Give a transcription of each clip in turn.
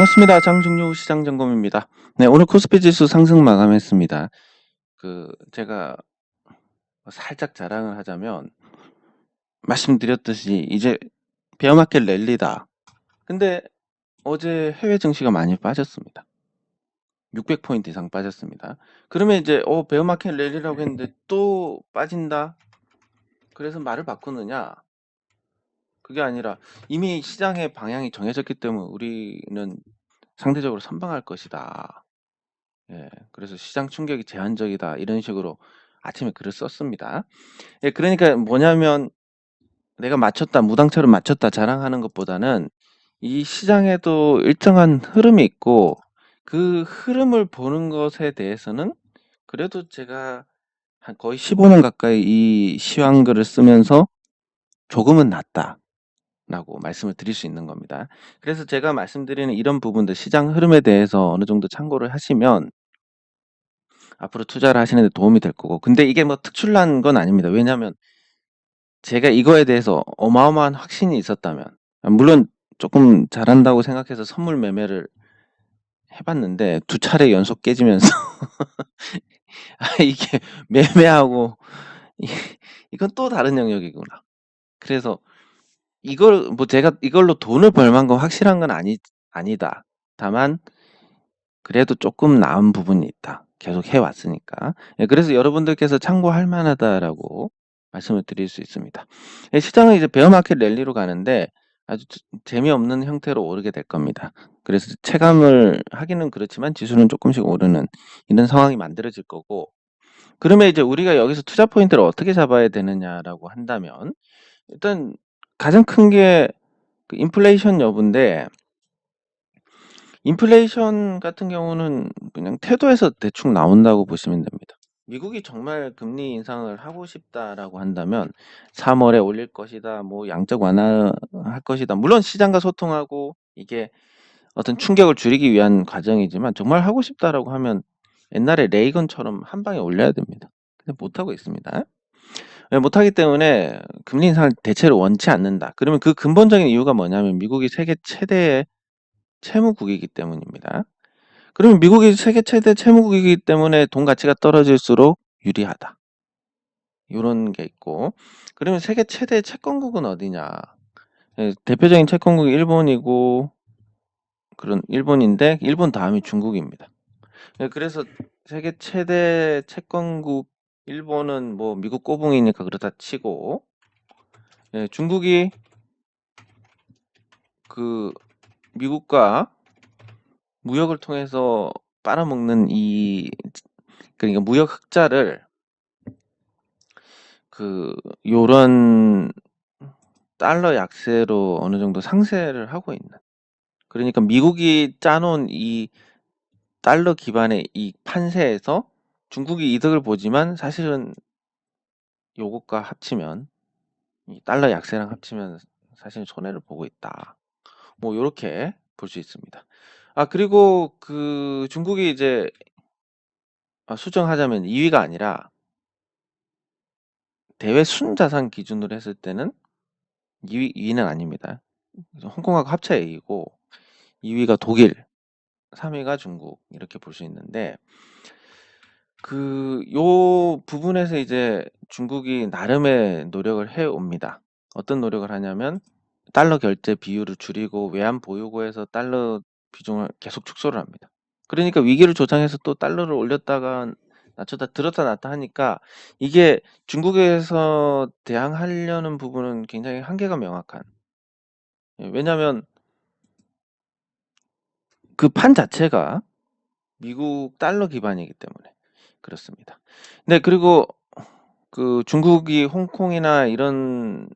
반갑습니다. 장중료 시장점검입니다. 네, 오늘 코스피 지수 상승 마감했습니다. 제가 살짝 자랑을 하자면, 말씀드렸듯이 이제 베어마켓 랠리다. 근데 어제 해외 증시가 많이 빠졌습니다. 600포인트 이상 빠졌습니다. 그러면 이제 베어마켓 랠리라고 했는데 또 빠진다? 그래서 말을 바꾸느냐? 그게 아니라 이미 시장의 방향이 정해졌기 때문에 우리는 상대적으로 선방할 것이다. 예, 그래서 시장 충격이 제한적이다. 이런 식으로 아침에 글을 썼습니다. 예, 그러니까 뭐냐면 내가 맞췄다, 무당처럼 맞췄다 자랑하는 것보다는 이 시장에도 일정한 흐름이 있고 그 흐름을 보는 것에 대해서는 그래도 제가 한 거의 15년 가까이 이 시황글을 쓰면서 조금은 낫다라고 말씀을 드릴 수 있는 겁니다. 그래서 제가 말씀드리는 이런 부분들 시장 흐름에 대해서 어느 정도 참고를 하시면 앞으로 투자를 하시는 데 도움이 될 거고. 근데 이게 뭐 특출난 건 아닙니다. 왜냐하면 제가 이거에 대해서 어마어마한 확신이 있었다면, 물론 조금 잘한다고 생각해서 선물 매매를 해봤는데 2차례 연속 깨지면서 이게 매매하고 이건 또 다른 영역이구나. 그래서 이걸 뭐 제가 이걸로 돈을 벌 만큼 확실한 건 아니다. 다만 그래도 조금 나은 부분이 있다. 계속 해왔으니까. 예, 그래서 여러분들께서 참고할 만하다라고 말씀을 드릴 수 있습니다. 예, 시장은 이제 베어마켓 랠리로 가는데 아주 재미없는 형태로 오르게 될 겁니다. 그래서 체감을 하기는 그렇지만 지수는 조금씩 오르는 이런 상황이 만들어질 거고, 그러면 이제 우리가 여기서 투자 포인트를 어떻게 잡아야 되느냐라고 한다면 일단 가장 큰 게 인플레이션 여부인데, 인플레이션 같은 경우는 그냥 태도에서 대충 나온다고 보시면 됩니다. 미국이 정말 금리 인상을 하고 싶다라고 한다면 3월에 올릴 것이다, 뭐 양적 완화할 것이다. 물론 시장과 소통하고 이게 어떤 충격을 줄이기 위한 과정이지만 정말 하고 싶다라고 하면 옛날에 레이건처럼 한 방에 올려야 됩니다. 근데 못하고 있습니다. 못하기 때문에 금리 인상을 대체로 원치 않는다. 그러면 그 근본적인 이유가 뭐냐면 미국이 세계 최대의 채무국이기 때문입니다. 그러면 미국이 세계 최대 채무국이기 때문에 돈 가치가 떨어질수록 유리하다. 요런 게 있고, 그러면 세계 최대 채권국은 어디냐? 예, 대표적인 채권국이 일본이고, 그런 일본인데 일본 다음이 중국입니다. 예, 그래서 세계 최대 채권국 일본은 뭐 미국 꼬붕이니까 그렇다 치고, 예, 중국이 그 미국과 무역을 통해서 빨아먹는 그러니까 무역 흑자를 요런 달러 약세로 어느 정도 상쇄를 하고 있는. 그러니까 미국이 짜놓은 이 달러 기반의 이 판세에서 중국이 이득을 보지만 사실은 요것과 합치면 이 달러 약세랑 합치면 사실 손해를 보고 있다. 뭐 요렇게 볼 수 있습니다. 그리고 중국이 이제 수정하자면 2위가 아니라 대외 순자산 기준으로 했을 때는 2위는 아닙니다. 홍콩하고 합쳐 A이고 2위가 독일, 3위가 중국 이렇게 볼 수 있는데 요 부분에서 이제 중국이 나름의 노력을 해옵니다. 어떤 노력을 하냐면 달러 결제 비율을 줄이고 외환 보유고에서 달러 비중을 계속 축소를 합니다. 그러니까 위기를 조장해서 또 달러를 올렸다가 낮췄다 들었다 놨다 하니까 이게 중국에서 대항하려는 부분은 굉장히 한계가 명확한. 왜냐하면 그 판 자체가 미국 달러 기반이기 때문에 그렇습니다. 네, 그리고 중국이 홍콩이나 이런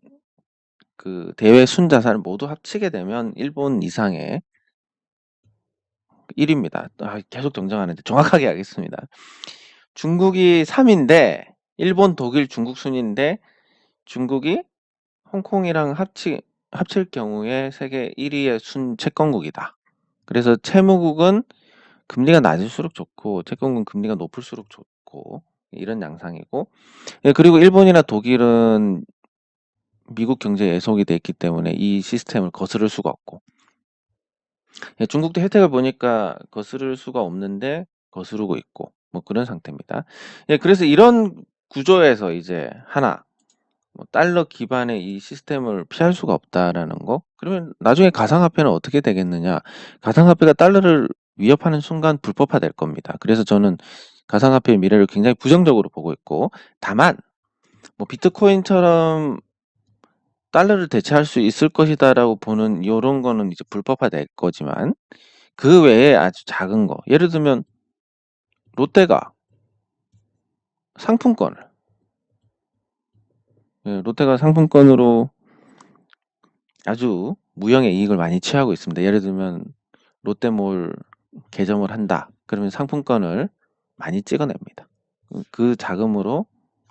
대외 순자산을 모두 합치게 되면 일본 이상의 1위입니다. 계속 정정하는데 정확하게 하겠습니다. 중국이 3위인데 일본, 독일, 중국 순인데 중국이 홍콩이랑 합칠 경우에 세계 1위의 순 채권국이다. 그래서 채무국은 금리가 낮을수록 좋고 채권국은 금리가 높을수록 좋고 이런 양상이고, 예, 그리고 일본이나 독일은 미국 경제에 애속이 돼 있기 때문에 이 시스템을 거스를 수가 없고, 예, 중국도 혜택을 보니까 거스를 수가 없는데 거스르고 있고 뭐 그런 상태입니다. 예, 그래서 이런 구조에서 이제 하나 뭐 달러 기반의 이 시스템을 피할 수가 없다라는 거. 그러면 나중에 가상화폐는 어떻게 되겠느냐? 가상화폐가 달러를 위협하는 순간 불법화될 겁니다. 그래서 저는 가상화폐의 미래를 굉장히 부정적으로 보고 있고, 다만 뭐 비트코인처럼 달러를 대체할 수 있을 것이다라고 보는 요런 거는 이제 불법화될 거지만, 그 외에 아주 작은 거, 예를 들면 롯데가 상품권을, 예, 롯데가 상품권으로 아주 무형의 이익을 많이 취하고 있습니다. 예를 들면 롯데몰 개점을 한다. 그러면 상품권을 많이 찍어냅니다. 그 자금으로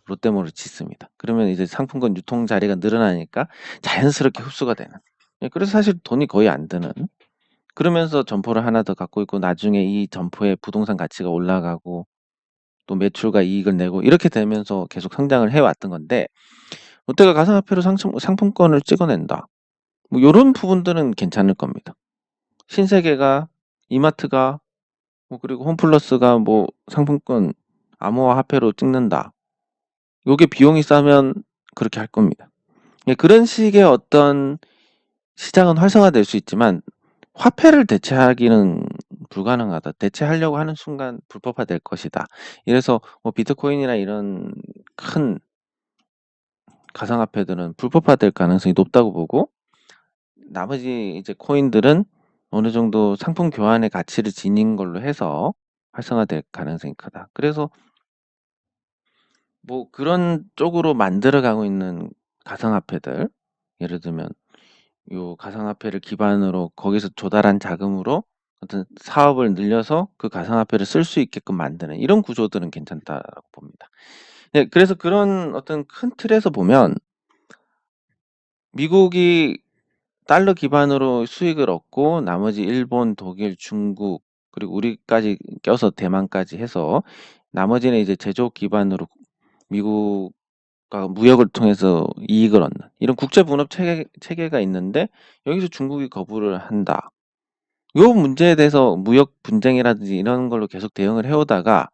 롯데몰을 짓습니다. 그러면 이제 상품권 유통 자리가 늘어나니까 자연스럽게 흡수가 되는. 예, 그래서 사실 돈이 거의 안 드는. 그러면서 점포를 하나 더 갖고 있고 나중에 이 점포의 부동산 가치가 올라가고 또 매출과 이익을 내고 이렇게 되면서 계속 성장을 해왔던 건데, 롯데가 가상화폐로 상품권을 찍어낸다. 뭐 요런 부분들은 괜찮을 겁니다. 신세계가, 이마트가, 뭐 그리고 홈플러스가 뭐 상품권 암호화폐로 찍는다. 요게 비용이 싸면 그렇게 할 겁니다. 예, 그런 식의 어떤 시장은 활성화될 수 있지만 화폐를 대체하기는 불가능하다. 대체하려고 하는 순간 불법화될 것이다. 이래서 뭐 비트코인이나 이런 큰 가상화폐들은 불법화될 가능성이 높다고 보고, 나머지 이제 코인들은 어느 정도 상품 교환의 가치를 지닌 걸로 해서 활성화될 가능성이 크다. 그래서 뭐 그런 쪽으로 만들어가고 있는 가상화폐들, 예를 들면 요 가상화폐를 기반으로 거기서 조달한 자금으로 어떤 사업을 늘려서 그 가상화폐를 쓸 수 있게끔 만드는 이런 구조들은 괜찮다라고 봅니다. 예, 그래서 그런 어떤 큰 틀에서 보면 미국이 달러 기반으로 수익을 얻고 나머지 일본, 독일, 중국 그리고 우리까지 껴서 대만까지 해서 나머지는 이제 제조업 기반으로 미국과 무역을 통해서 이익을 얻는 이런 국제분업 체계가 있는데, 여기서 중국이 거부를 한다. 요 문제에 대해서 무역 분쟁이라든지 이런 걸로 계속 대응을 해오다가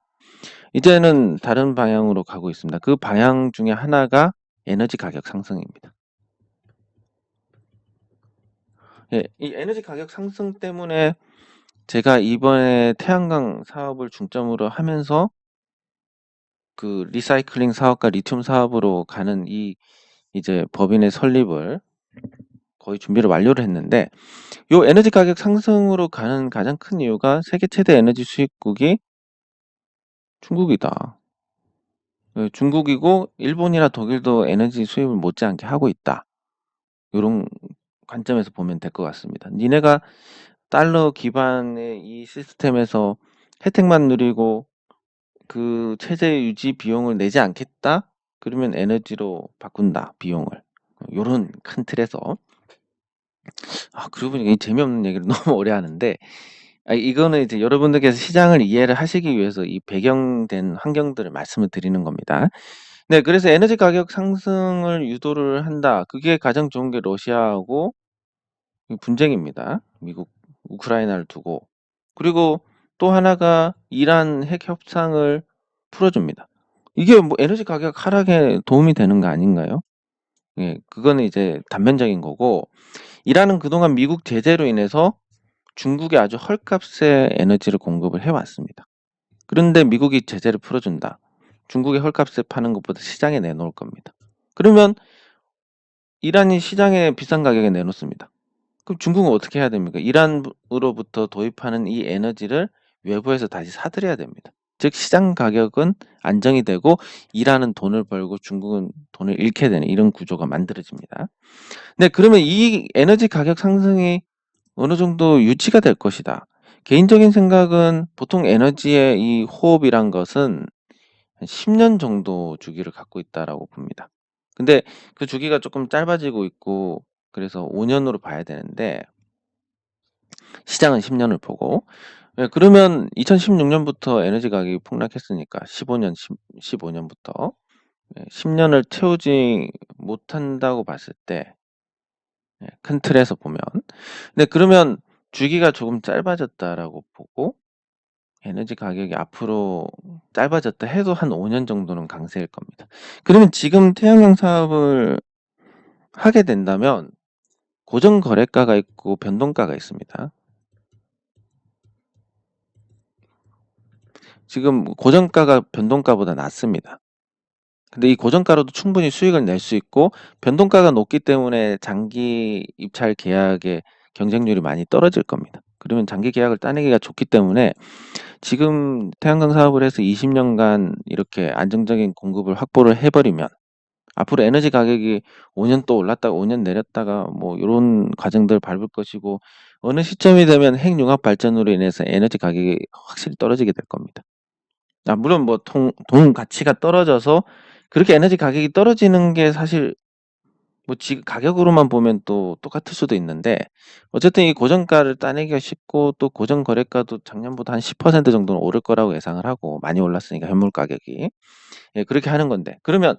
이제는 다른 방향으로 가고 있습니다. 그 방향 중에 하나가 에너지 가격 상승입니다. 예, 이 에너지 가격 상승 때문에 제가 이번에 태양광 사업을 중점으로 하면서 그 리사이클링 사업과 리튬 사업으로 가는 이 이제 법인의 설립을 거의 준비를 완료를 했는데, 요 에너지 가격 상승으로 가는 가장 큰 이유가 세계 최대 에너지 수입국이 중국이다. 예, 중국이고 일본이나 독일도 에너지 수입을 못지않게 하고 있다. 요런 관점에서 보면 될 것 같습니다. 니네가 달러 기반의 이 시스템에서 혜택만 누리고 그 체제 유지 비용을 내지 않겠다? 그러면 에너지로 바꾼다, 비용을. 요런 큰 틀에서. 그러고 보니까 이 재미없는 얘기를 너무 오래 하는데, 이거는 이제 여러분들께서 시장을 이해를 하시기 위해서 이 배경된 환경들을 말씀을 드리는 겁니다. 네, 그래서 에너지 가격 상승을 유도를 한다. 그게 가장 좋은 게 러시아하고 분쟁입니다. 미국, 우크라이나를 두고. 그리고 또 하나가 이란 핵 협상을 풀어줍니다. 이게 뭐 에너지 가격 하락에 도움이 되는 거 아닌가요? 예, 그거는 이제 단면적인 거고, 이란은 그동안 미국 제재로 인해서 중국에 아주 헐값에 에너지를 공급을 해왔습니다. 그런데 미국이 제재를 풀어준다. 중국의 헐값에 파는 것보다 시장에 내놓을 겁니다. 그러면 이란이 시장에 비싼 가격에 내놓습니다. 그럼 중국은 어떻게 해야 됩니까? 이란으로부터 도입하는 이 에너지를 외부에서 다시 사들여야 됩니다. 즉 시장 가격은 안정이 되고 이란은 돈을 벌고 중국은 돈을 잃게 되는 이런 구조가 만들어집니다. 네, 그러면 이 에너지 가격 상승이 어느 정도 유지가 될 것이다. 개인적인 생각은 보통 에너지의 이 호흡이란 것은 한 10년 정도 주기를 갖고 있다라고 봅니다. 근데 그 주기가 조금 짧아지고 있고 그래서 5년으로 봐야 되는데 시장은 10년을 보고, 예, 그러면 2016년부터 에너지 가격이 폭락했으니까 15년부터 10년을 채우지 못한다고 봤을 때, 큰 틀에서 보면, 네, 그러면 주기가 조금 짧아졌다라고 보고 에너지 가격이 앞으로 짧아졌다 해도 한 5년 정도는 강세일 겁니다. 그러면 지금 태양광 사업을 하게 된다면 고정 거래가가 있고 변동가가 있습니다. 지금 고정가가 변동가보다 낮습니다. 근데 이 고정가로도 충분히 수익을 낼 수 있고 변동가가 높기 때문에 장기 입찰 계약의 경쟁률이 많이 떨어질 겁니다. 그러면 장기 계약을 따내기가 좋기 때문에 지금 태양광 사업을 해서 20년간 이렇게 안정적인 공급을 확보를 해버리면 앞으로 에너지 가격이 5년 또 올랐다가 5년 내렸다가 뭐 이런 과정들을 밟을 것이고 어느 시점이 되면 핵융합 발전으로 인해서 에너지 가격이 확실히 떨어지게 될 겁니다. 물론 뭐 돈 가치가 떨어져서 그렇게 에너지 가격이 떨어지는 게 사실 뭐 지금 가격으로만 보면 또 똑같을 수도 있는데 어쨌든 이 고정가를 따내기가 쉽고 또 고정 거래가도 작년보다 한 10% 정도는 오를 거라고 예상을 하고 많이 올랐으니까 현물 가격이 예, 그렇게 하는 건데 그러면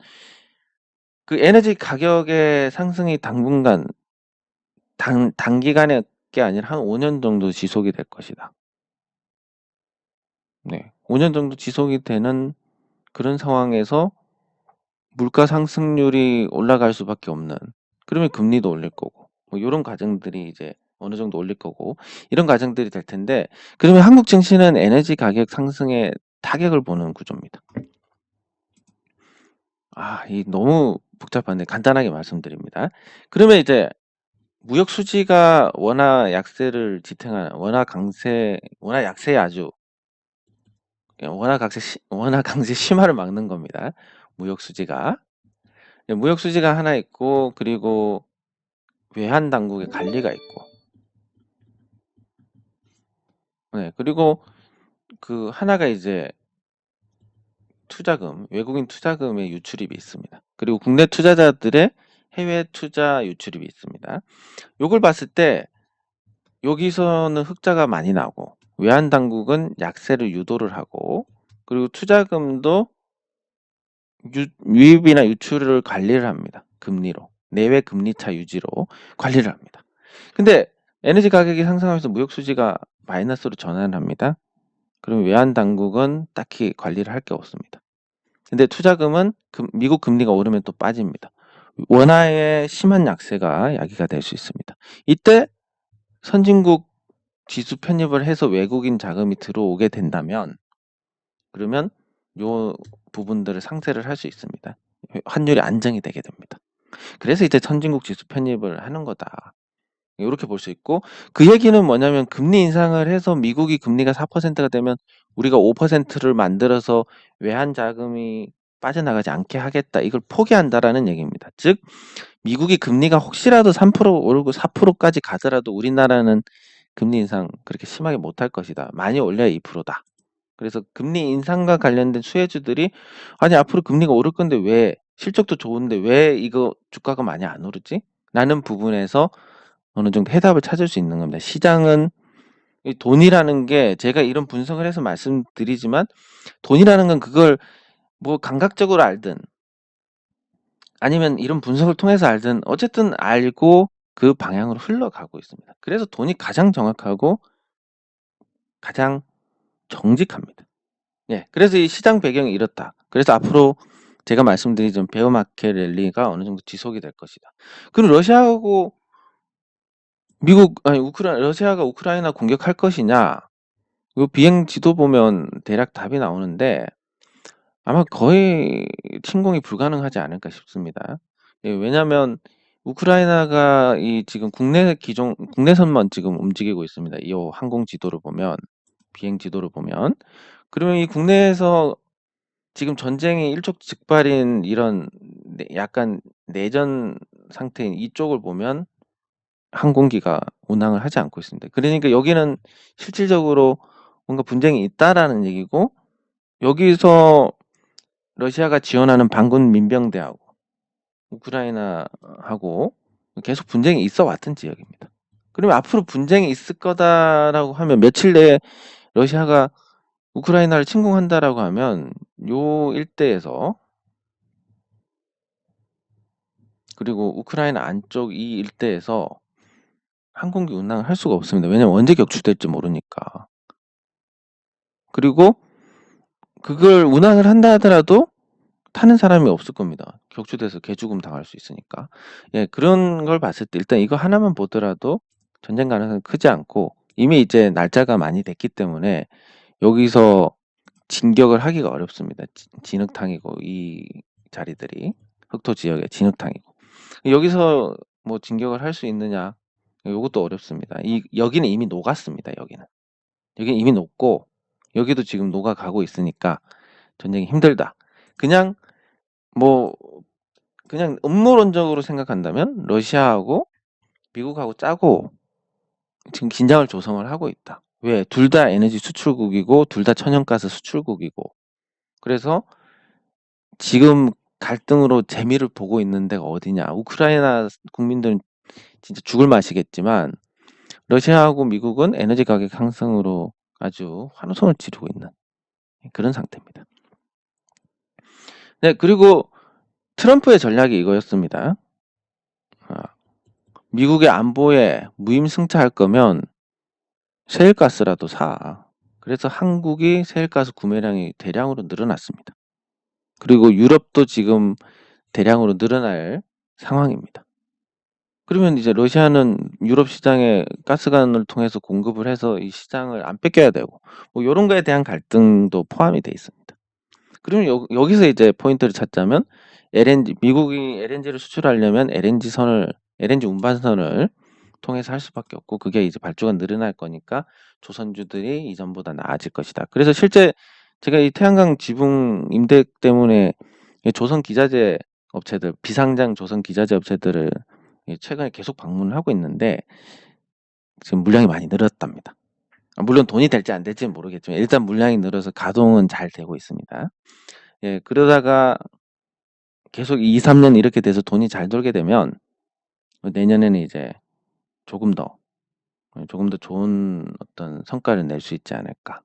그 에너지 가격의 상승이 당분간 단기간의 게 아니라 한 5년 정도 지속이 될 것이다. 네, 5년 정도 지속이 되는 그런 상황에서 물가 상승률이 올라갈 수밖에 없는 그러면 금리도 올릴 거고 뭐 요런 과정들이 이제 어느 정도 올릴 거고 이런 과정들이 될 텐데 그러면 한국 증시는 에너지 가격 상승에 타격을 보는 구조입니다. 이 너무 복잡한데 간단하게 말씀드립니다. 그러면 이제 무역 수지가 원화 약세를 지탱하는 원화 약세에 아주 원화 강세 심화를 막는 겁니다. 무역 수지가. 무역 수지가 하나 있고 그리고 외환 당국의 관리가 있고 네, 그리고 그 하나가 이제 투자금, 외국인 투자금의 유출입이 있습니다. 그리고 국내 투자자들의 해외 투자 유출입이 있습니다. 요걸 봤을 때 여기서는 흑자가 많이 나고 외환 당국은 약세를 유도를 하고 그리고 투자금도 유입이나 유출을 관리를 합니다. 금리로. 내외 금리 차 유지로 관리를 합니다. 근데 에너지 가격이 상승하면서 무역 수지가 마이너스로 전환을 합니다. 그럼 외환 당국은 딱히 관리를 할 게 없습니다. 근데 투자금은 미국 금리가 오르면 또 빠집니다. 원화의 심한 약세가 야기가 될 수 있습니다. 이때 선진국 지수 편입을 해서 외국인 자금이 들어오게 된다면 그러면 요 부분들을 상쇄를 할 수 있습니다. 환율이 안정이 되게 됩니다. 그래서 이제 선진국 지수 편입을 하는 거다. 이렇게 볼 수 있고 그 얘기는 뭐냐면 금리 인상을 해서 미국이 금리가 4%가 되면 우리가 5%를 만들어서 외환 자금이 빠져나가지 않게 하겠다. 이걸 포기한다라는 얘기입니다. 즉 미국이 금리가 혹시라도 3% 오르고 4%까지 가더라도 우리나라는 금리 인상 그렇게 심하게 못할 것이다. 많이 올려야 2%다. 그래서 금리 인상과 관련된 수혜주들이 아니 앞으로 금리가 오를 건데 왜 실적도 좋은데 왜 이거 주가가 많이 안 오르지? 라는 부분에서 어느 정도 해답을 찾을 수 있는 겁니다. 시장은 이 돈이라는 게 제가 이런 분석을 해서 말씀드리지만 돈이라는 건 그걸 뭐 감각적으로 알든 아니면 이런 분석을 통해서 알든 어쨌든 알고 그 방향으로 흘러가고 있습니다. 그래서 돈이 가장 정확하고 가장 정직합니다. 예, 그래서 이 시장 배경이 이렇다. 그래서 앞으로 제가 말씀드린 베어마켓 랠리가 어느 정도 지속이 될 것이다. 그럼 러시아하고 러시아가 우크라이나 공격할 것이냐? 요 비행 지도 보면 대략 답이 나오는데 아마 거의 침공이 불가능하지 않을까 싶습니다. 예, 왜냐하면 우크라이나가 이 지금 국내선만 지금 움직이고 있습니다. 이 항공 지도를 보면 비행 지도를 보면 그러면 이 국내에서 지금 전쟁이 일촉즉발인 이런 약간 내전 상태인 이쪽을 보면 항공기가 운항을 하지 않고 있습니다. 그러니까 여기는 실질적으로 뭔가 분쟁이 있다라는 얘기고 여기서 러시아가 지원하는 반군 민병대하고 우크라이나하고 계속 분쟁이 있어 왔던 지역입니다. 그러면 앞으로 분쟁이 있을 거다라고 하면 며칠 내에 러시아가 우크라이나를 침공한다라고 하면 요 일대에서 그리고 우크라이나 안쪽 이 일대에서 항공기 운항을 할 수가 없습니다. 왜냐면 언제 격추될지 모르니까. 그리고 그걸 운항을 한다 하더라도 타는 사람이 없을 겁니다. 격추돼서 개죽음 당할 수 있으니까. 예, 그런 걸 봤을 때 일단 이거 하나만 보더라도 전쟁 가능성이 크지 않고 이미 이제 날짜가 많이 됐기 때문에 여기서 진격을 하기가 어렵습니다. 진흙탕이고 이 자리들이 흑토 지역의 진흙탕이고 여기서 뭐 진격을 할 수 있느냐 이것도 어렵습니다. 여기는 이미 녹았습니다. 여기는 이미 녹고 여기도 지금 녹아가고 있으니까 전쟁이 힘들다. 그냥 뭐 그냥 음모론적으로 생각한다면 러시아하고 미국하고 짜고 지금 긴장을 조성을 하고 있다. 왜? 둘 다 에너지 수출국이고 둘 다 천연가스 수출국이고 그래서 지금 갈등으로 재미를 보고 있는 데가 어디냐. 우크라이나 국민들은 진짜 죽을 맛이겠지만 러시아하고 미국은 에너지 가격 상승으로 아주 환호성을 지르고 있는 그런 상태입니다. 네, 그리고 트럼프의 전략이 이거였습니다. 미국의 안보에 무임승차할 거면 셰일가스라도 사. 그래서 한국이 셰일가스 구매량이 대량으로 늘어났습니다. 그리고 유럽도 지금 대량으로 늘어날 상황입니다. 그러면 이제 러시아는 유럽 시장에 가스관을 통해서 공급을 해서 이 시장을 안 뺏겨야 되고 뭐 이런 거에 대한 갈등도 포함이 돼 있습니다. 그러면 여기서 이제 포인트를 찾자면 미국이 LNG를 수출하려면 LNG 운반선을 통해서 할 수밖에 없고 그게 이제 발주가 늘어날 거니까 조선주들이 이전보다 나아질 것이다. 그래서 실제 제가 이 태양광 지분 임대 때문에 조선 기자재 업체들, 비상장 조선 기자재 업체들을 최근에 계속 방문을 하고 있는데 지금 물량이 많이 늘었답니다. 물론 돈이 될지 안 될지는 모르겠지만 일단 물량이 늘어서 가동은 잘 되고 있습니다. 예, 그러다가 계속 2, 3년 이렇게 돼서 돈이 잘 돌게 되면 내년에는 이제 조금 더 좋은 어떤 성과를 낼 수 있지 않을까.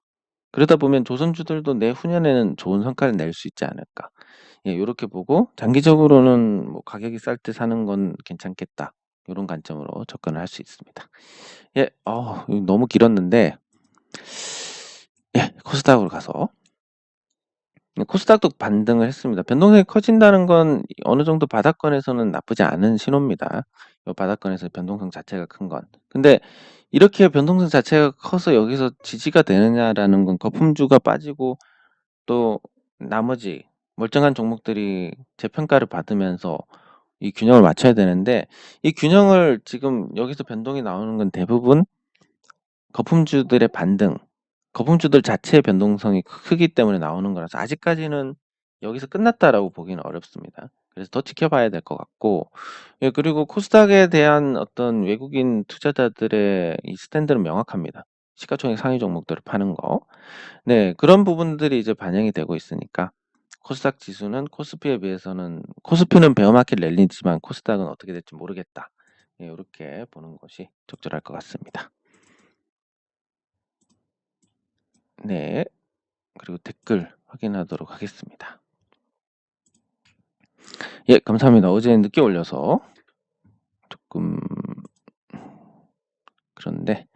그러다 보면 조선주들도 내후년에는 좋은 성과를 낼 수 있지 않을까. 예, 요렇게 보고 장기적으로는 뭐 가격이 쌀 때 사는 건 괜찮겠다. 요런 관점으로 접근을 할 수 있습니다. 예, 이거 너무 길었는데 예, 코스닥으로 가서 코스닥도 반등을 했습니다. 변동성이 커진다는 건 어느 정도 바닥권에서는 나쁘지 않은 신호입니다. 요 바닥권에서 변동성 자체가 큰 건. 근데 이렇게 변동성 자체가 커서 여기서 지지가 되느냐라는 건 거품주가 빠지고 또 나머지 멀쩡한 종목들이 재평가를 받으면서 이 균형을 맞춰야 되는데 이 균형을 지금 여기서 변동이 나오는 건 대부분 거품주들의 반등, 거품주들 자체의 변동성이 크기 때문에 나오는 거라서 아직까지는 여기서 끝났다라고 보기는 어렵습니다. 그래서 더 지켜봐야 될 것 같고, 예, 그리고 코스닥에 대한 어떤 외국인 투자자들의 이 스탠드는 명확합니다. 시가총액 상위 종목들을 파는 거. 네, 그런 부분들이 이제 반영이 되고 있으니까 코스닥 지수는 코스피에 비해서는 코스피는 베어마켓 랠리지만 코스닥은 어떻게 될지 모르겠다. 예, 이렇게 보는 것이 적절할 것 같습니다. 네, 그리고 댓글 확인하도록 하겠습니다. 예, 감사합니다. 어제 늦게 올려서 조금 그런데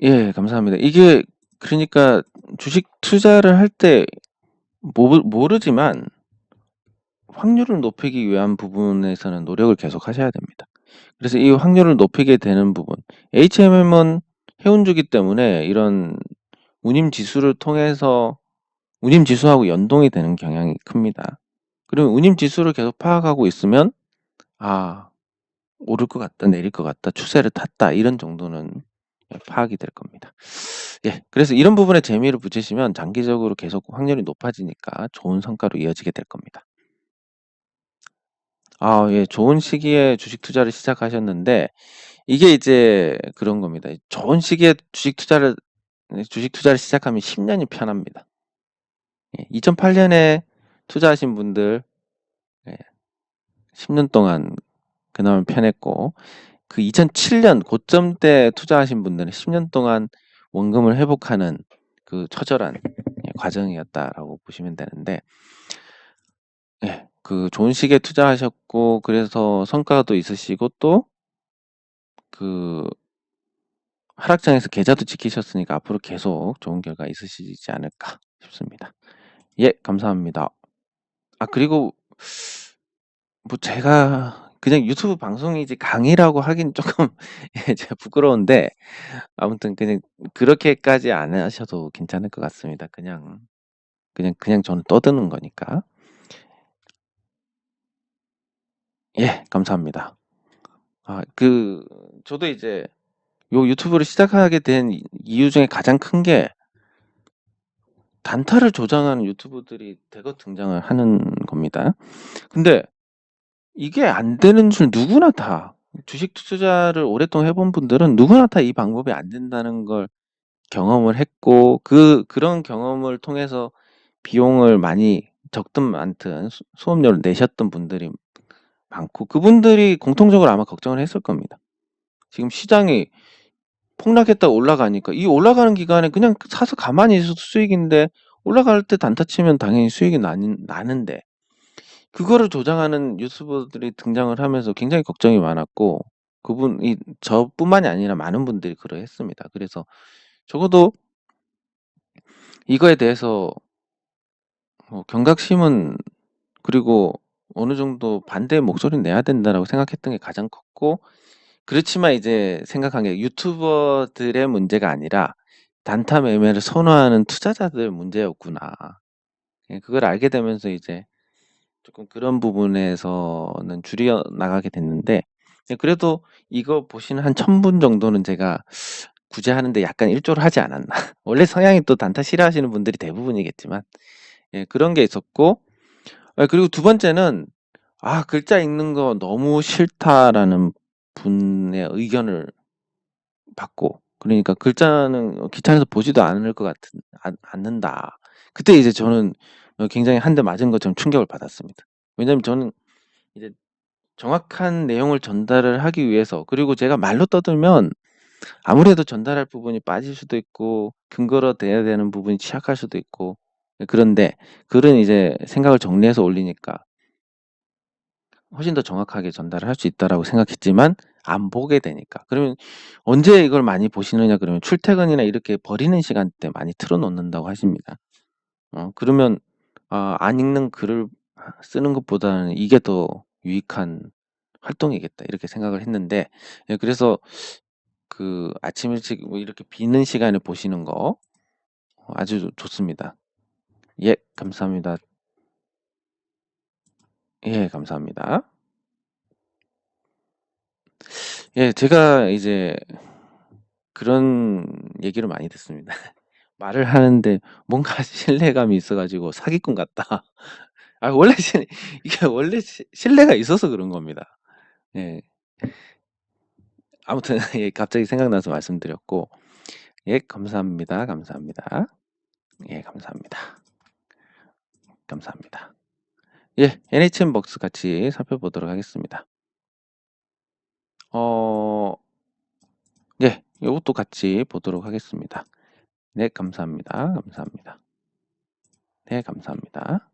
예, 감사합니다. 이게 그러니까 주식 투자를 할 때 모르지만 확률을 높이기 위한 부분에서는 노력을 계속 하셔야 됩니다. 그래서 이 확률을 높이게 되는 부분, HMM은 해운주기 때문에 이런 운임 지수를 통해서 운임 지수하고 연동이 되는 경향이 큽니다. 그리고 운임 지수를 계속 파악하고 있으면 오를 것 같다, 내릴 것 같다, 추세를 탔다 이런 정도는 파악이 될 겁니다. 예, 그래서 이런 부분에 재미를 붙이시면 장기적으로 계속 확률이 높아지니까 좋은 성과로 이어지게 될 겁니다. 예, 좋은 시기에 주식 투자를 시작하셨는데 이게 이제 그런 겁니다. 좋은 시기에 주식 투자를 시작하면 10년이 편합니다. 2008년에 투자하신 분들 10년 동안 그나마 편했고 그 2007년 고점 때 투자하신 분들은 10년 동안 원금을 회복하는 그 처절한 과정이었다라고 보시면 되는데 그 좋은 시기에 투자하셨고 그래서 성과도 있으시고 또 그 하락장에서 계좌도 지키셨으니까 앞으로 계속 좋은 결과 있으시지 않을까 싶습니다. 예, 감사합니다. 아, 그리고 뭐 제가 그냥 유튜브 방송이지 강의라고 하긴 조금 예, 제가 부끄러운데 아무튼 그냥 그렇게까지 안 하셔도 괜찮을 것 같습니다. 그냥 저는 떠드는 거니까. 예, 감사합니다. 아, 저도 이제 요 유튜브를 시작하게 된 이유 중에 가장 큰 게 단타를 조장하는 유튜브들이 대거 등장을 하는 겁니다. 근데 이게 안 되는 줄 누구나 다 주식 투자를 오랫동안 해본 분들은 누구나 다 이 방법이 안 된다는 걸 경험을 했고 그런 경험을 통해서 비용을 많이 적든 많든 수업료를 내셨던 분들이 많고 그분들이 공통적으로 아마 걱정을 했을 겁니다. 지금 시장이 폭락했다가 올라가니까 이 올라가는 기간에 그냥 사서 가만히 있어도 수익인데 올라갈 때 단타 치면 당연히 수익이 나는데 그거를 조장하는 유튜버들이 등장을 하면서 굉장히 걱정이 많았고 그분이 저뿐만이 아니라 많은 분들이 그러했습니다. 그래서 적어도 이거에 대해서 경각심은 그리고 어느 정도 반대의 목소리를 내야 된다라고 생각했던 게 가장 컸고 그렇지만 이제 생각한 게 유튜버들의 문제가 아니라 단타 매매를 선호하는 투자자들 문제였구나. 예, 그걸 알게 되면서 이제 조금 그런 부분에서는 줄여 나가게 됐는데 예, 그래도 이거 보시는 한 1000분 정도는 제가 구제하는데 약간 일조를 하지 않았나. 원래 성향이 또 단타 싫어하시는 분들이 대부분이겠지만 예, 그런 게 있었고 그리고 두 번째는 글자 읽는 거 너무 싫다라는 분의 의견을 받고 그러니까 글자는 귀찮아서 보지도 않을 것 같은 않는다. 그때 이제 저는 굉장히 한 대 맞은 것처럼 충격을 받았습니다. 왜냐면 저는 이제 정확한 내용을 전달을 하기 위해서 그리고 제가 말로 떠들면 아무래도 전달할 부분이 빠질 수도 있고 근거로 돼야 되는 부분이 취약할 수도 있고 그런데 글은 이제 생각을 정리해서 올리니까 훨씬 더 정확하게 전달을 할 수 있다라고 생각했지만 안 보게 되니까. 그러면 언제 이걸 많이 보시느냐 그러면 출퇴근이나 이렇게 버리는 시간대 많이 틀어 놓는다고 하십니다. 그러면 안 읽는 글을 쓰는 것보다는 이게 더 유익한 활동이겠다 이렇게 생각을 했는데 예, 그래서 아침 일찍 뭐 이렇게 비는 시간에 보시는 거 아주 좋습니다. 예, 감사합니다. 예, 감사합니다. 예, 제가 이제 그런 얘기를 많이 듣습니다. 말을 하는데 뭔가 신뢰감이 있어 가지고 사기꾼 같다. 원래 이게 원래 신뢰가 있어서 그런 겁니다. 예. 아무튼 예, 갑자기 생각나서 말씀드렸고 예, 감사합니다. 감사합니다. 예, 감사합니다. 감사합니다. 예, NHN벅스 같이 살펴보도록 하겠습니다. 예, 요것도 같이 보도록 하겠습니다. 네, 감사합니다. 감사합니다. 네, 감사합니다.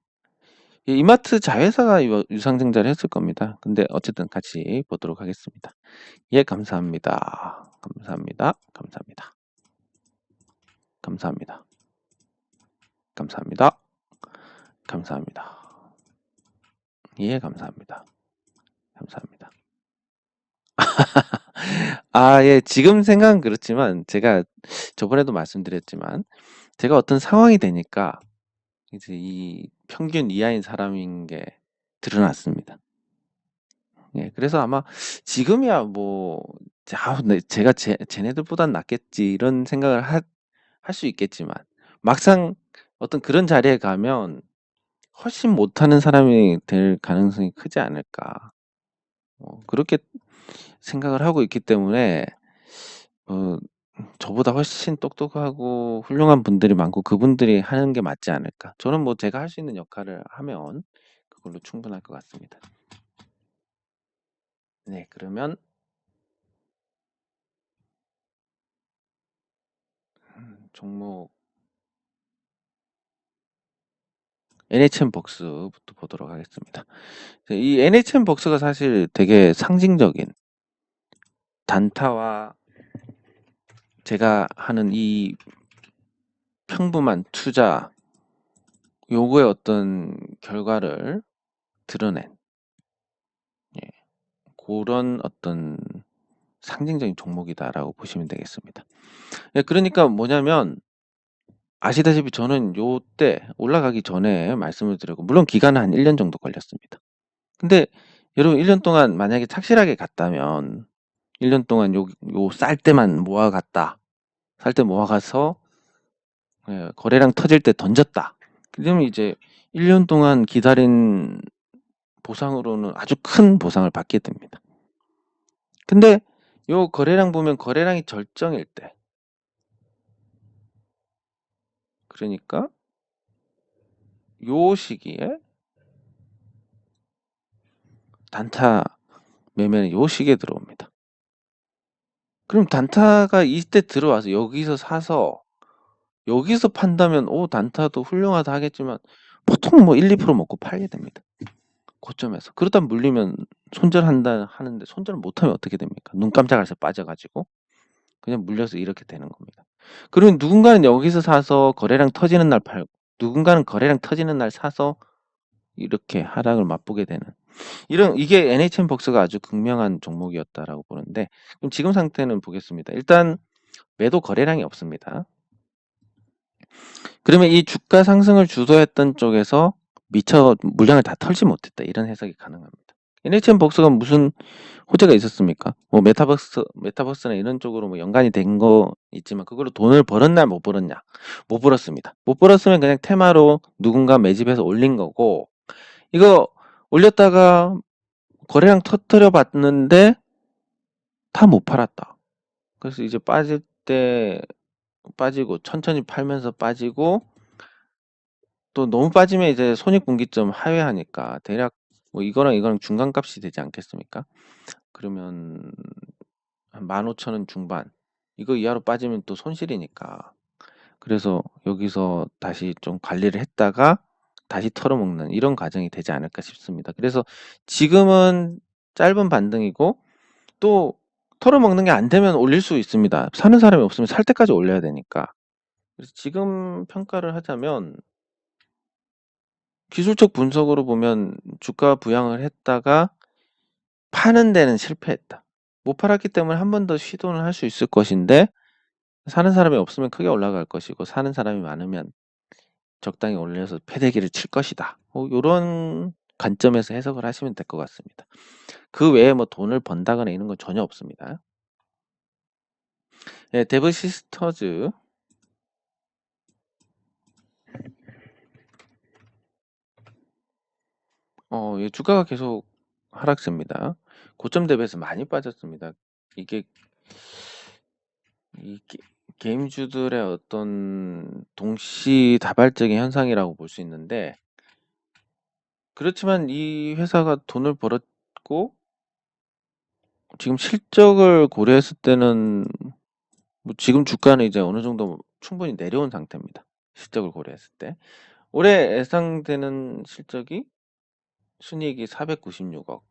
예, 이마트 자회사가 유상증자를 했을 겁니다. 근데 어쨌든 같이 보도록 하겠습니다. 예, 감사합니다. 감사합니다. 감사합니다. 감사합니다. 감사합니다. 감사합니다. 예, 감사합니다. 감사합니다. 예, 지금 생각은 그렇지만 제가 저번에도 말씀드렸지만 제가 어떤 상황이 되니까 이제 이 평균 이하인 사람인 게 드러났습니다. 예, 그래서 아마 지금이야 뭐 제가 쟤네들보단 낫겠지 이런 생각을 할 수 있겠지만 막상 어떤 그런 자리에 가면 훨씬 못하는 사람이 될 가능성이 크지 않을까. 그렇게 생각을 하고 있기 때문에 어, 저보다 훨씬 똑똑하고 훌륭한 분들이 많고 그분들이 하는 게 맞지 않을까. 저는 뭐 제가 할 수 있는 역할을 하면 그걸로 충분할 것 같습니다. 네, 그러면 종목 NHN벅스부터 보도록 하겠습니다. 이 NHN벅스가 사실 되게 상징적인 단타와 제가 하는 이 평범한 투자 요거의 어떤 결과를 드러낸 예, 그런 어떤 상징적인 종목이다라고 보시면 되겠습니다. 예, 그러니까 뭐냐면 아시다시피 저는 요때 올라가기 전에 말씀을 드렸고 물론 기간은 한 1년 정도 걸렸습니다. 근데 여러분 1년 동안 만약에 착실하게 갔다면 1년 동안 요 쌀 때만 모아갔다. 살 때 모아가서 예, 거래량 터질 때 던졌다. 그러면 이제 1년 동안 기다린 보상으로는 아주 큰 보상을 받게 됩니다. 근데 요 거래량 보면 거래량이 절정일 때 그러니까 요 시기에 단타 매매는 요 시기에 들어옵니다. 그럼 단타가 이때 들어와서 여기서 사서 여기서 판다면 오 단타도 훌륭하다 하겠지만 보통 뭐 1~2% 먹고 팔게 됩니다. 고점에서. 그러다 물리면 손절한다 하는데 손절을 못하면 어떻게 됩니까? 눈 깜짝할 새 빠져가지고 그냥 물려서 이렇게 되는 겁니다. 그러면 누군가는 여기서 사서 거래량 터지는 날 팔고 누군가는 거래량 터지는 날 사서 이렇게 하락을 맛보게 되는 이게 NHN벅스가 아주 극명한 종목이었다라고 보는데 그럼 지금 상태는 보겠습니다. 일단 매도 거래량이 없습니다. 그러면 이 주가 상승을 주도했던 쪽에서 미처 물량을 다 털지 못했다 이런 해석이 가능합니다. NHN벅스가 무슨 호재가 있었습니까? 뭐 메타버스나 이런 쪽으로 뭐 연관이 된 거 있지만 그걸로 돈을 벌었나 못 벌었냐? 못 벌었습니다. 못 벌었으면 그냥 테마로 누군가 매집해서 올린 거고 이거 올렸다가 거래량 터뜨려 봤는데 다 못 팔았다. 그래서 이제 빠질 때 빠지고 천천히 팔면서 빠지고 또 너무 빠지면 이제 손익분기점 하회하니까 대략 뭐 이거랑 중간값이 되지 않겠습니까? 그러면 한 15,000원 중반 이거 이하로 빠지면 또 손실이니까 그래서 여기서 다시 좀 관리를 했다가 다시 털어먹는 이런 과정이 되지 않을까 싶습니다. 그래서 지금은 짧은 반등이고 또 털어먹는 게 안 되면 올릴 수 있습니다. 사는 사람이 없으면 살 때까지 올려야 되니까. 그래서 지금 평가를 하자면 기술적 분석으로 보면 주가 부양을 했다가 파는 데는 실패했다. 못 팔았기 때문에 한 번 더 시도는 할 수 있을 것인데 사는 사람이 없으면 크게 올라갈 것이고 사는 사람이 많으면 적당히 올려서 패대기를 칠 것이다. 요런 관점에서 해석을 하시면 될 것 같습니다. 그 외에 뭐 돈을 번다거나 이런 건 전혀 없습니다. 예, 데브 시스터즈 예, 주가가 계속 하락세입니다. 고점 대비해서 많이 빠졌습니다. 이게 이 게임주들의 어떤 동시다발적인 현상이라고 볼 수 있는데 그렇지만 이 회사가 돈을 벌었고 지금 실적을 고려했을 때는 뭐 지금 주가는 이제 어느 정도 충분히 내려온 상태입니다. 실적을 고려했을 때 올해 예상되는 실적이 순이익이 496억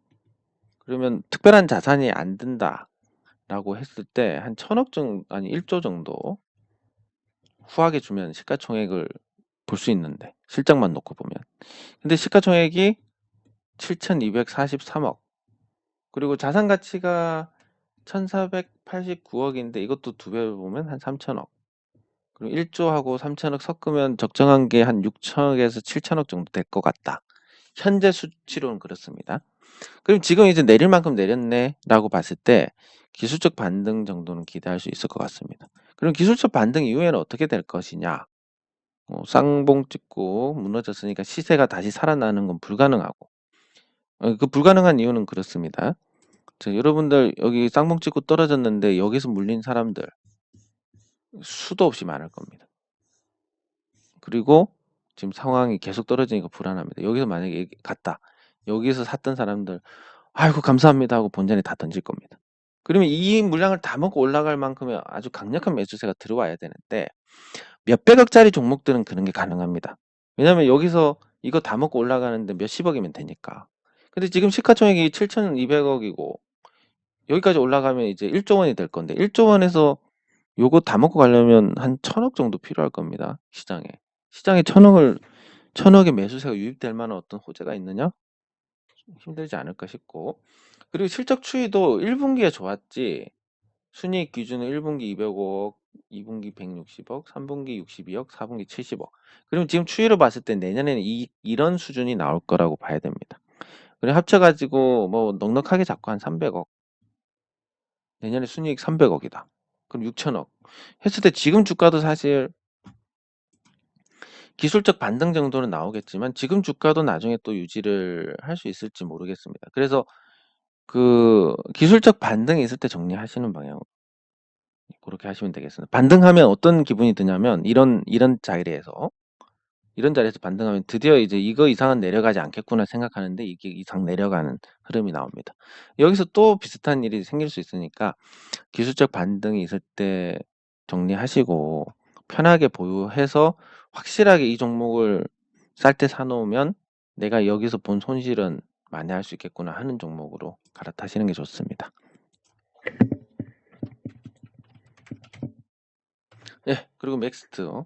그러면 특별한 자산이 안 든다라고 했을 때 한 1000억 정도 아니 1조 정도 후하게 주면 시가총액을 볼 수 있는데 실적만 놓고 보면 근데 시가총액이 7243억 그리고 자산 가치가 1489억인데 이것도 두 배로 보면 한 3000억 그리고 1조하고 3000억 섞으면 적정한 게 한 6천억에서 7천억 정도 될 것 같다. 현재 수치로는 그렇습니다. 그럼 지금 이제 내릴 만큼 내렸네 라고 봤을 때 기술적 반등 정도는 기대할 수 있을 것 같습니다. 그럼 기술적 반등 이후에는 어떻게 될 것이냐 쌍봉 찍고 무너졌으니까 시세가 다시 살아나는 건 불가능하고 그 불가능한 이유는 그렇습니다. 여러분들 여기 쌍봉 찍고 떨어졌는데 여기서 물린 사람들 수도 없이 많을 겁니다. 그리고 지금 상황이 계속 떨어지니까 불안합니다. 여기서 만약에 갔다. 여기서 샀던 사람들 아이고 감사합니다 하고 본전에 다 던질 겁니다. 그러면 이 물량을 다 먹고 올라갈 만큼의 아주 강력한 매수세가 들어와야 되는데 몇백억짜리 종목들은 그런 게 가능합니다. 왜냐면 여기서 이거 다 먹고 올라가는데 몇십억이면 되니까. 근데 지금 시가총액이 7,200억이고 여기까지 올라가면 이제 1조 원이 될 건데 1조 원에서 요거 다 먹고 가려면 한 1,000억 정도 필요할 겁니다. 시장에 1,000억의 매수세가 유입될 만한 어떤 호재가 있느냐? 힘들지 않을까 싶고. 그리고 실적 추이도 1분기에 좋았지. 순이익 기준은 1분기 200억, 2분기 160억, 3분기 62억, 4분기 70억. 그럼 지금 추이로 봤을 때 내년에는 이런 수준이 나올 거라고 봐야 됩니다. 그리고 합쳐가지고 뭐 넉넉하게 잡고 한 300억. 내년에 순이익 300억이다. 그럼 6천억. 했을 때 지금 주가도 사실 기술적 반등 정도는 나오겠지만 지금 주가도 나중에 또 유지를 할 수 있을지 모르겠습니다. 그래서 그 기술적 반등이 있을 때 정리하시는 방향 그렇게 하시면 되겠습니다. 반등하면 어떤 기분이 드냐면 이런 자리에서 반등하면 드디어 이제 이거 이상은 내려가지 않겠구나 생각하는데 이게 이상 내려가는 흐름이 나옵니다. 여기서 또 비슷한 일이 생길 수 있으니까 기술적 반등이 있을 때 정리하시고 편하게 보유해서 확실하게 이 종목을 쌀 때 사놓으면 내가 여기서 본 손실은 만회할 수 있겠구나 하는 종목으로 갈아타시는 게 좋습니다. 예, 그리고 맥스트는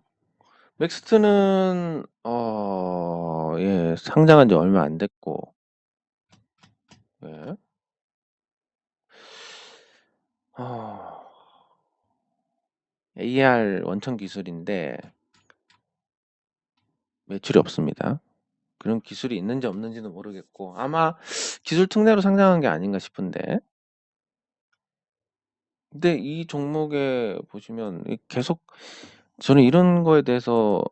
예, 상장한 지 얼마 안 됐고 예. AR 원천 기술인데 매출이 없습니다. 그런 기술이 있는지 없는지는 모르겠고 아마 기술 특례로 상장한 게 아닌가 싶은데 근데 이 종목에 보시면 계속 저는 이런 거에 대해서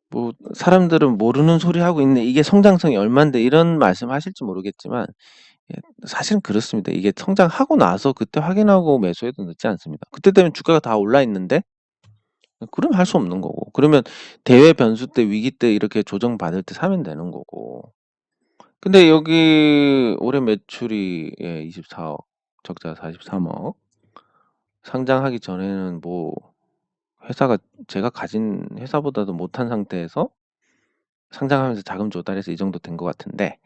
뭐 사람들은 모르는 소리 하고 있네 이게 성장성이 얼만데 이런 말씀 하실지 모르겠지만 예, 사실은 그렇습니다. 이게 성장하고 나서 그때 확인하고 매수해도 늦지 않습니다. 그때 되면 주가가 다 올라 있는데 그럼 할 수 없는 거고 그러면 대외 변수 때 위기 때 이렇게 조정받을 때 사면 되는 거고 근데 여기 올해 매출이 예, 24억 적자 43억 상장하기 전에는 뭐 회사가 제가 가진 회사보다도 못한 상태에서 상장하면서 자금 조달해서 이 정도 된 것 같은데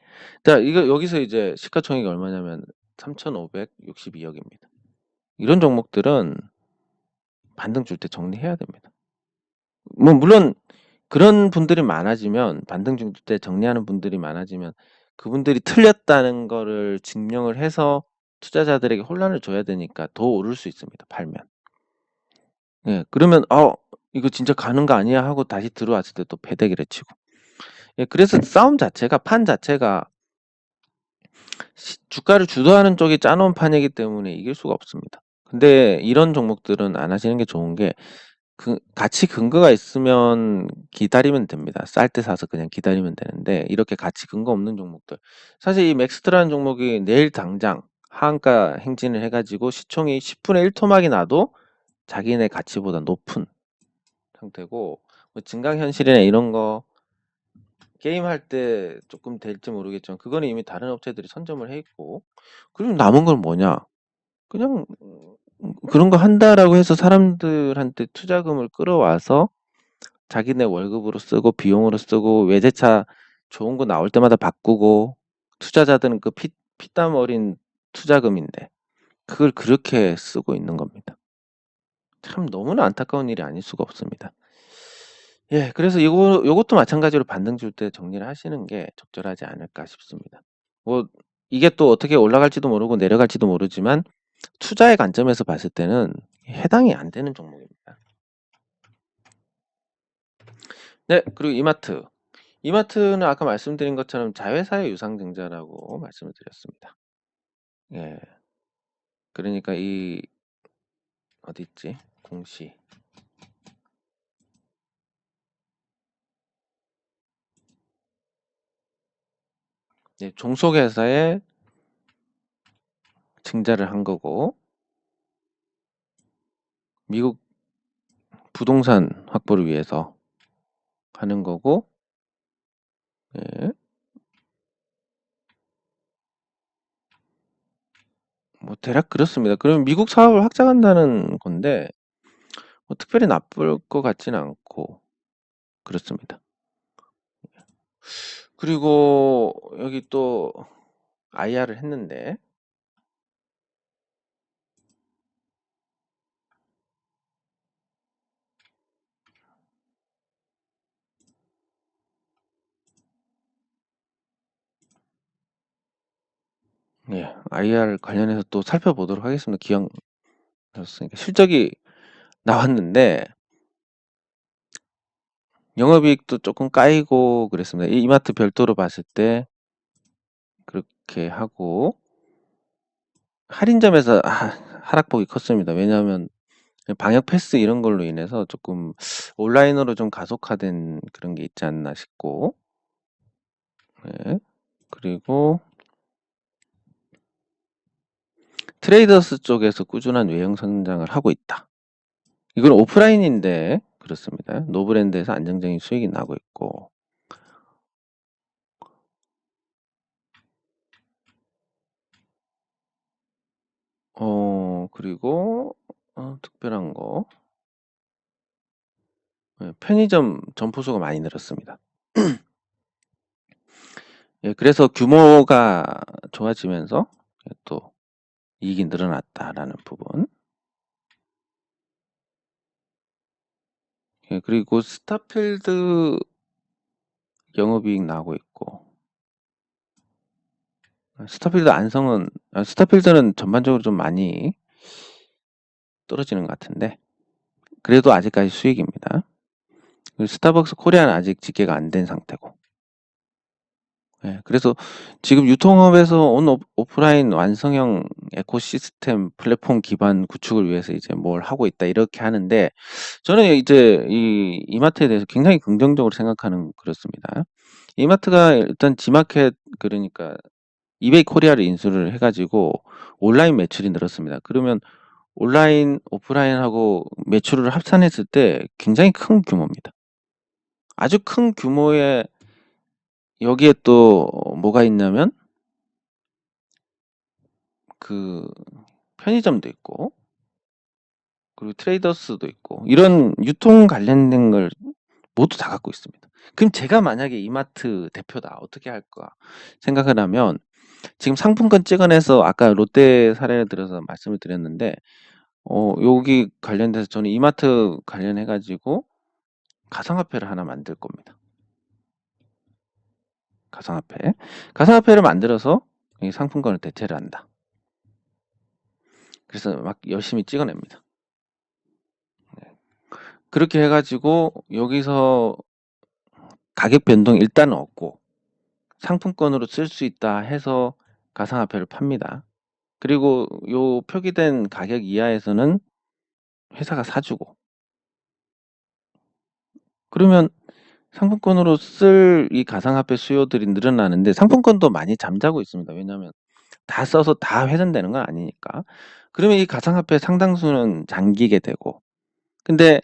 자 이거 여기서 이제 시가총액이 얼마냐면 3,562억입니다. 이런 종목들은 반등 줄 때 정리해야 됩니다. 뭐 물론 그런 분들이 많아지면 반등 줄 때 정리하는 분들이 많아지면 그분들이 틀렸다는 거를 증명을 해서 투자자들에게 혼란을 줘야 되니까 더 오를 수 있습니다. 팔면. 예. 그러면 이거 진짜 가는 거 아니야 하고 다시 들어왔을 때 또 패대기를 치고. 예, 그래서 싸움 자체가 판 자체가 주가를 주도하는 쪽이 짜놓은 판이기 때문에 이길 수가 없습니다. 근데 이런 종목들은 안 하시는 게 좋은 게 같이 근거가 있으면 기다리면 됩니다. 쌀 때 사서 그냥 기다리면 되는데 이렇게 같이 근거 없는 종목들 사실 이 맥스트라는 종목이 내일 당장 하한가 행진을 해가지고 시총이 10분의 1 토막이 나도 자기네 가치보다 높은 상태고 뭐 증강현실이나 이런 거 게임할 때 조금 될지 모르겠지만 그거는 이미 다른 업체들이 선점을 해 있고 그리고 남은 건 뭐냐 그냥 그런 거 한다라고 해서 사람들한테 투자금을 끌어와서 자기네 월급으로 쓰고 비용으로 쓰고 외제차 좋은 거 나올 때마다 바꾸고 투자자들은 그 피땀 어린 투자금인데 그걸 그렇게 쓰고 있는 겁니다. 참 너무나 안타까운 일이 아닐 수가 없습니다. 예, 그래서 요것도 마찬가지로 반등 줄 때 정리를 하시는 게 적절하지 않을까 싶습니다. 뭐 이게 또 어떻게 올라갈지도 모르고 내려갈지도 모르지만 투자의 관점에서 봤을 때는 해당이 안 되는 종목입니다. 네, 그리고 이마트는 아까 말씀드린 것처럼 자회사의 유상증자라고 말씀을 드렸습니다. 예, 그러니까 이 어디 있지? 공시. 예, 종속회사에 증자를 한 거고 미국 부동산 확보를 위해서 하는 거고 예. 뭐 대략 그렇습니다. 그럼 미국 사업을 확장한다는 건데 뭐 특별히 나쁠 것 같지는 않고 그렇습니다. 그리고 여기 또 IR을 했는데 예, IR 관련해서 또 살펴보도록 하겠습니다. 기왕이었으니까 실적이 나왔는데 영업이익도 조금 까이고 그랬습니다. 이마트 별도로 봤을 때 그렇게 하고 할인점에서 하락폭이 컸습니다. 왜냐하면 방역 패스 이런 걸로 인해서 조금 온라인으로 좀 가속화된 그런 게 있지 않나 싶고, 예. 그리고 트레이더스 쪽에서 꾸준한 외형 성장을 하고 있다. 이건 오프라인인데 그렇습니다. 노브랜드에서 안정적인 수익이 나고 있고, 그리고 특별한 거, 예, 편의점 점포수가 많이 늘었습니다. 예, 그래서 규모가 좋아지면서 또 이익이 늘어났다라는 부분. 예, 그리고 스타필드 영업이익 나고 있고, 스타필드는 전반적으로 좀 많이 떨어지는 것 같은데, 그래도 아직까지 수익입니다. 그리고 스타벅스 코리아는 아직 집계가 안 된 상태고. 예, 그래서 지금 유통업에서 오프라인 완성형 에코시스템 플랫폼 기반 구축을 위해서 이제 뭘 하고 있다 이렇게 하는데, 저는 이제 이 이마트에 대해서 굉장히 긍정적으로 생각하는 그렇습니다. 이마트가 일단 지마켓, 그러니까 이베이 코리아를 인수를 해가지고 온라인 매출이 늘었습니다. 그러면 온라인, 오프라인하고 매출을 합산했을 때 굉장히 큰 규모입니다. 아주 큰 규모의, 여기에 또 뭐가 있냐면 그 편의점도 있고, 그리고 트레이더스도 있고, 이런 유통 관련된 걸 모두 다 갖고 있습니다. 그럼 제가 만약에 이마트 대표다, 어떻게 할까 생각을 하면, 지금 상품권 찍어내서 아까 롯데 사례를 들어서 말씀을 드렸는데, 여기 관련돼서 저는 이마트 관련해가지고 가상화폐를 하나 만들 겁니다. 가상화폐를 만들어서 이 상품권을 대체를 한다. 그래서 막 열심히 찍어냅니다. 그렇게 해가지고 여기서 가격 변동 일단은 없고 상품권으로 쓸 수 있다 해서 가상화폐를 팝니다. 그리고 요 표기된 가격 이하에서는 회사가 사주고, 그러면 상품권으로 쓸 이 가상화폐 수요들이 늘어나는데 상품권도 많이 잠자고 있습니다. 왜냐하면 다 써서 다 회전되는 건 아니니까. 그러면 이 가상화폐 상당수는 잠기게 되고, 근데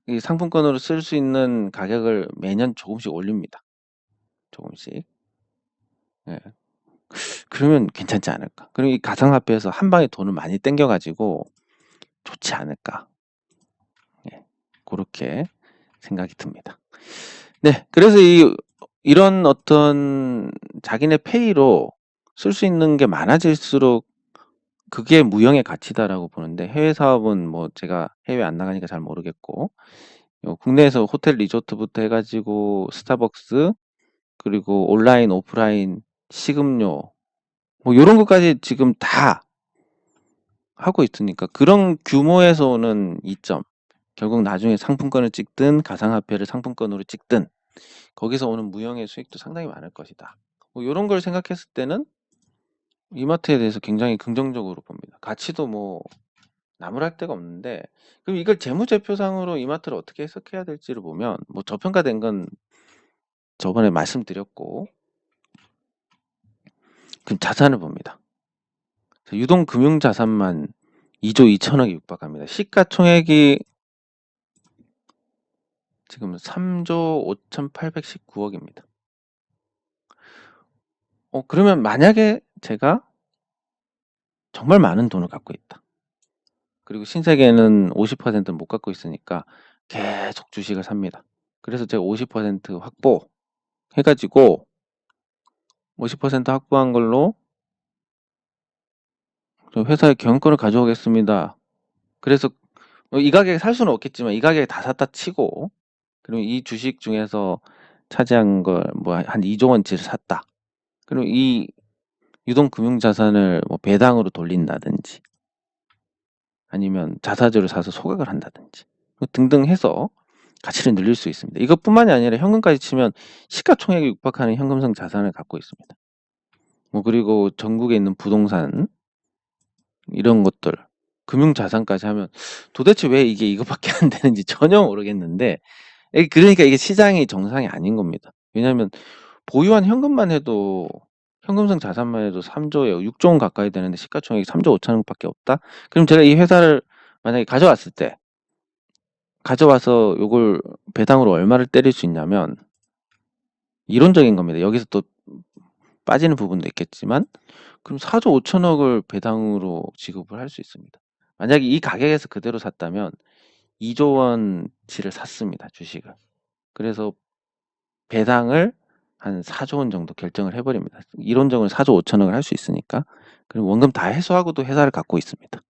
이 상품권으로 쓸 수 있는 가격을 매년 조금씩 올립니다. 조금씩. 예. 그러면 괜찮지 않을까. 그럼 이 가상화폐에서 한 방에 돈을 많이 땡겨가지고 좋지 않을까. 예. 그렇게 생각이 듭니다. 네. 그래서 이런 어떤 자기네 페이로 쓸 수 있는 게 많아질수록 그게 무형의 가치다라고 보는데, 해외 사업은 뭐 제가 해외 안 나가니까 잘 모르겠고, 국내에서 호텔 리조트부터 해가지고 스타벅스, 그리고 온라인, 오프라인, 식음료, 뭐 이런 것까지 지금 다 하고 있으니까 그런 규모에서 오는 이점, 결국 나중에 상품권을 찍든 가상화폐를 상품권으로 찍든 거기서 오는 무형의 수익도 상당히 많을 것이다. 뭐 이런 걸 생각했을 때는 이마트에 대해서 굉장히 긍정적으로 봅니다. 가치도 뭐 나무랄 데가 없는데, 그럼 이걸 재무제표상으로 이마트를 어떻게 해석해야 될지를 보면, 뭐 저평가된 건 저번에 말씀드렸고, 그럼 자산을 봅니다. 유동금융자산만 2조 2천억이 육박합니다. 시가총액이 지금 3조 5,819억입니다. 그러면 만약에 제가 정말 많은 돈을 갖고 있다. 그리고 신세계는 50%는 못 갖고 있으니까 계속 주식을 삽니다. 그래서 제가 50% 확보 해가지고 50% 확보한 걸로 회사의 경영권을 가져오겠습니다. 그래서 이 가격에 살 수는 없겠지만 이 가격에 다 샀다 치고, 그리고 이 주식 중에서 차지한 걸 뭐 한 2조 원치를 샀다. 그리고 이 유동금융자산을 뭐 배당으로 돌린다든지 아니면 자사주를 사서 소각을 한다든지 등등 해서 가치를 늘릴 수 있습니다. 이것뿐만이 아니라 현금까지 치면 시가총액에 육박하는 현금성 자산을 갖고 있습니다. 뭐 그리고 전국에 있는 부동산 이런 것들 금융자산까지 하면 도대체 왜 이게 이거밖에 안 되는지 전혀 모르겠는데, 그러니까 이게 시장이 정상이 아닌 겁니다. 왜냐하면 보유한 현금만 해도 현금성 자산만 해도 3조에 6조 원 가까이 되는데 시가총액이 3조 5천억 밖에 없다? 그럼 제가 이 회사를 만약에 가져왔을 때 가져와서 요걸 배당으로 얼마를 때릴 수 있냐면, 이론적인 겁니다. 여기서 또 빠지는 부분도 있겠지만, 그럼 4조 5천억을 배당으로 지급을 할 수 있습니다. 만약에 이 가격에서 그대로 샀다면 2조 원치를 샀습니다, 주식을. 그래서 배당을 한 4조 원 정도 결정을 해버립니다. 이론적으로 4조 5천억을 할 수 있으니까. 그럼 원금 다 회수하고도 회사를 갖고 있습니다.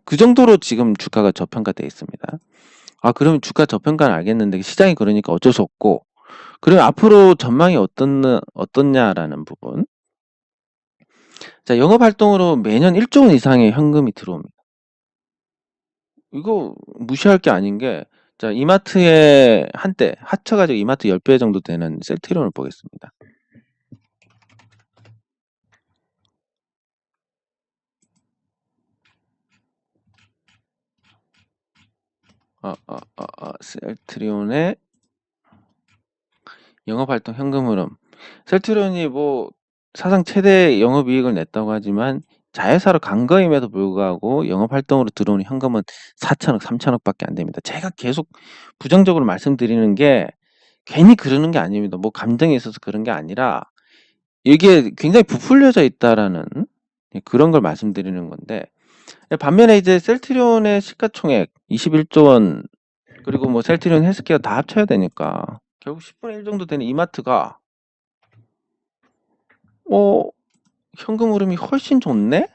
그 정도로 지금 주가가 저평가되어 있습니다. 그러면 주가 저평가는 알겠는데 시장이 그러니까 어쩔 수 없고, 그럼 앞으로 전망이 어떻냐라는 부분. 자, 영업활동으로 매년 1조 원 이상의 현금이 들어옵니다. 이거 무시할 게 아닌 게, 자, 이마트에 한때 합쳐가지고 이마트 10배 정도 되는 셀트리온을 보겠습니다. 셀트리온의 영업활동 현금 흐름. 셀트리온이 뭐 사상 최대 영업이익을 냈다고 하지만 자회사로 간 거임에도 불구하고 영업활동으로 들어오는 현금은 4천억, 3천억 밖에 안 됩니다. 제가 계속 부정적으로 말씀드리는 게 괜히 그러는 게 아닙니다. 뭐 감정이 있어서 그런 게 아니라 이게 굉장히 부풀려져 있다라는 그런 걸 말씀드리는 건데, 반면에 이제 셀트리온의 시가총액 21조 원, 그리고 뭐 셀트리온 헬스케어 다 합쳐야 되니까 결국 10분의 1 정도 되는 이마트가 현금 흐름이 훨씬 좋네?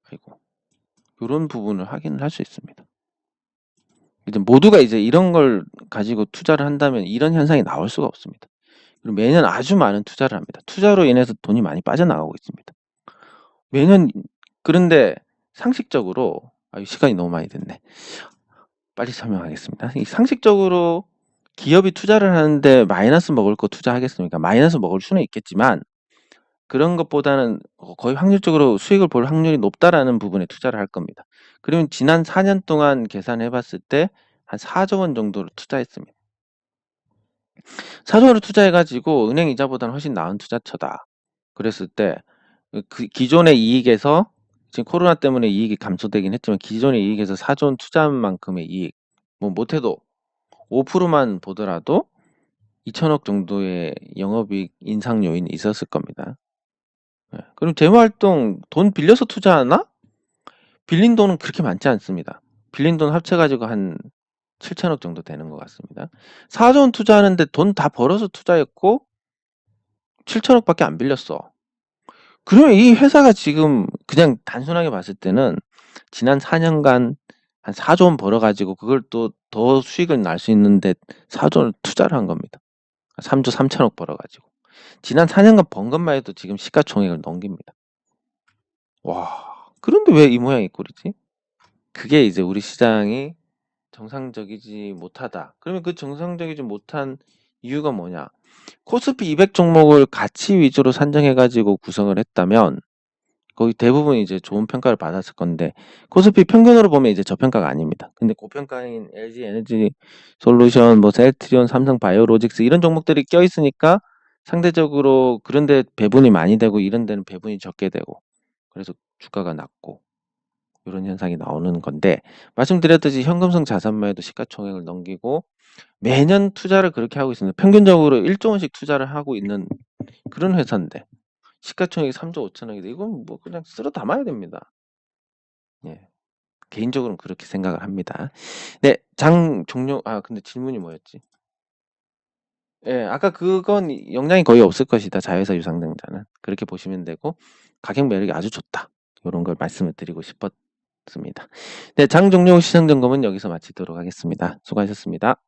아이고, 이런 부분을 확인을 할 수 있습니다. 이제 모두가 이제 이런 걸 가지고 투자를 한다면 이런 현상이 나올 수가 없습니다. 그리고 매년 아주 많은 투자를 합니다. 투자로 인해서 돈이 많이 빠져나가고 있습니다. 매년. 그런데 상식적으로, 시간이 너무 많이 됐네. 빨리 설명하겠습니다. 이 상식적으로 기업이 투자를 하는데 마이너스 먹을 거 투자하겠습니까? 마이너스 먹을 수는 있겠지만 그런 것보다는 거의 확률적으로 수익을 볼 확률이 높다라는 부분에 투자를 할 겁니다. 그러면 지난 4년 동안 계산해 봤을 때 한 4조 원 정도를 투자했습니다. 4조 원을 투자해 가지고 은행 이자보다는 훨씬 나은 투자처다. 그랬을 때 그 기존의 이익에서, 지금 코로나 때문에 이익이 감소되긴 했지만 기존의 이익에서 4조 원 투자한 만큼의 이익, 뭐 못해도 5%만 보더라도 2천억 정도의 영업이익 인상 요인이 있었을 겁니다. 그럼 재무활동 돈 빌려서 투자하나? 빌린 돈은 그렇게 많지 않습니다. 빌린 돈 합쳐가지고 한 7천억 정도 되는 것 같습니다. 4조 원 투자하는데 돈 다 벌어서 투자했고 7천억 밖에 안 빌렸어. 그러면 이 회사가 지금 그냥 단순하게 봤을 때는 지난 4년간 한 4조 원 벌어가지고 그걸 또 더 수익을 날 수 있는데 4조 원을 투자를 한 겁니다. 3조 3천억 벌어가지고. 지난 4년간 번 것만 해도 지금 시가총액을 넘깁니다. 와, 그런데 왜 이 모양이 꼴이지? 그게 이제 우리 시장이 정상적이지 못하다. 그러면 그 정상적이지 못한 이유가 뭐냐? 코스피 200 종목을 가치 위주로 산정해가지고 구성을 했다면 거의 대부분 이제 좋은 평가를 받았을 건데, 코스피 평균으로 보면 이제 저평가가 아닙니다. 근데 고평가인 LG 에너지 솔루션, 뭐 셀트리온, 삼성 바이오로직스 이런 종목들이 껴있으니까 상대적으로 그런데 배분이 많이 되고 이런 데는 배분이 적게 되고 그래서 주가가 낮고 이런 현상이 나오는 건데, 말씀드렸듯이 현금성 자산만 해도 시가총액을 넘기고 매년 투자를 그렇게 하고 있습니다. 평균적으로 1조 원씩 투자를 하고 있는 그런 회사인데 시가총액이 3조 5천억인데 이건 뭐 그냥 쓸어 담아야 됩니다. 예. 개인적으로는 그렇게 생각을 합니다. 네, 장 종료. 근데 질문이 뭐였지? 예, 아까 그건 영향이 거의 없을 것이다. 자회사 유상증자는. 그렇게 보시면 되고 가격 매력이 아주 좋다. 이런 걸 말씀을 드리고 싶었습니다. 네, 장 종료 시장 점검은 여기서 마치도록 하겠습니다. 수고하셨습니다.